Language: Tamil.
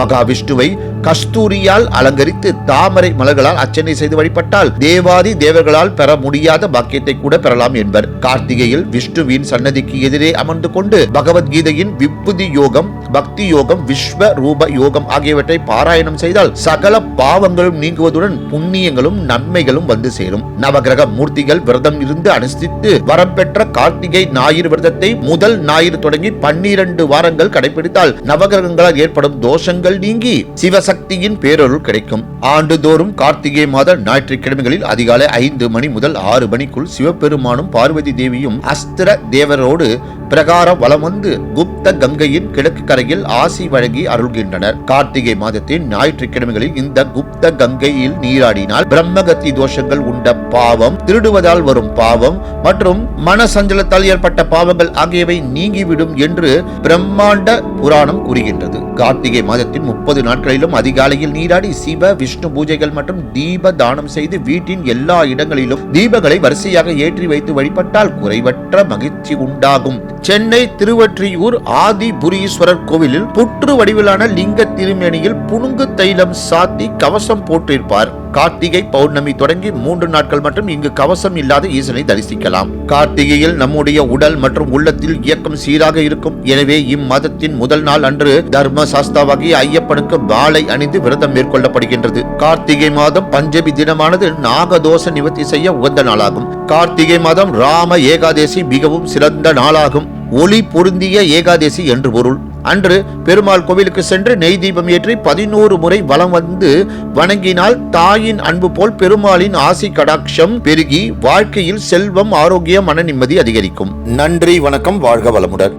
மகாவிஷ்ணுவை கஸ்தூரியால் அலங்கரித்து தாமரை மலர்களால் அர்ச்சனை செய்து வழிபட்டால் தேவாதி தேவர்களால் பெற முடியாத பாக்கியத்தை கூட பெறலாம் என்பர். கார்த்திகையில் விஷ்ணுவின் சன்னதிக்கு எதிரே அமர்ந்து கொண்டு பகவத்கீதையின் விபூதி யோகம், பக்தி யோகம், விஸ்வ ரூப யோகம் ஆகியவற்றை பாராயணம் செய்தால் சகல பாவங்களும் நீங்குவதுடன் புண்ணியங்களும் நன்மைகளும் வந்து சேரும். நவகிரக மூர்த்திகள் விரதம் இருந்து அனுஷ்டித்து வரம் பெற்ற கார்த்திகை ஞாயிறு விரதத்தை முதல் ஞாயிறு தொடங்கி 12 வாரங்கள் கடைபிடித்தால் நவகிரகங்களால் ஏற்படும் தோஷங்கள் நீங்கி சிவசக்தியின் பேரருள் கிடைக்கும். ஆண்டுதோறும் கார்த்திகை மாத ஞாயிற்றுக்கிழமைகளில் அதிகாலை 5 மணி முதல் 6 மணிக்குள் சிவபெருமானும் பார்வதி தேவியும் அஸ்திர தேவரோடு பிரகார வலம் வந்து குப்த கங்கையின் கிழக்கு கரையில் ஆசி வழங்கி அருள்கின்றனர். கார்த்திகை மாதத்தின் ஞாயிற்றுக்கிழமைகளில் இந்த குப்த கங்கையில் நீராடினால் பிரம்மகத்தி தோஷங்கள் உண்ட பாவம், திருடுவதால் வரும் பாவம் மற்றும் மன சஞ்சலத்தால் ஏற்பட்ட பாவங்கள் ஆகியவை நீங்கிவிடும் என்று பிரம்மாண்ட புராணம் கூறுகின்றது. கார்த்திகை மாதத்தின் 30 நாட்களிலும் அதிகாலையில் நீராடி சிவ விஷ்ணு பூஜைகள் மற்றும் தீப தானம் செய்து வீட்டின் எல்லா இடங்களிலும் தீபங்களை வரிசையாக ஏற்றி வைத்து வழிபட்டால் குறைவற்ற மகிழ்ச்சி உண்டாகும். சென்னை திருவொற்றியூர் ஆதிபுரீஸ்வரர் கோவிலில் புற்று வடிவிலான லிங்க திருமேனியில் புனுங்கு தைலம் சாத்தி கவசம் போட்டிருப்பார். கார்த்திகை பௌர்ணமி தொடங்கி 3 நாட்கள் மட்டும் இங்கு கவசம் இல்லாத ஈசனை தரிசிக்கலாம். கார்த்திகையில் நம்முடைய உடல் மற்றும் உள்ளத்தில் இயக்கம் சீராக இருக்கும். எனவே இம்மாதத்தின் முதல் நாள் அன்று தர்ம சாஸ்தாவாகிய ஐயப்பனுக்கு மாலை அணிந்து விரதம் மேற்கொள்ளப்படுகின்றது. கார்த்திகை மாதம் பஞ்சமி தினமானது நாகதோஷ நிவர்த்தி செய்ய உகந்த நாளாகும். கார்த்திகை மாதம் ராம ஏகாதேசி மிகவும் சிறந்த நாளாகும். ஒளி பொருந்திய ஏகாதேசி என்று பொருள். அன்று பெருமாள் கோவிலுக்கு சென்று நெய் தீபம் ஏற்றி 11 முறை வலம் வந்து வணங்கினால் தாயின் அன்பு போல் பெருமாளின் ஆசி கடாட்சம் பெருகி வாழ்க்கையில் செல்வம், ஆரோக்கியம், மன நிம்மதி அதிகரிக்கும். நன்றி, வணக்கம், வாழ்க வளமுடன்.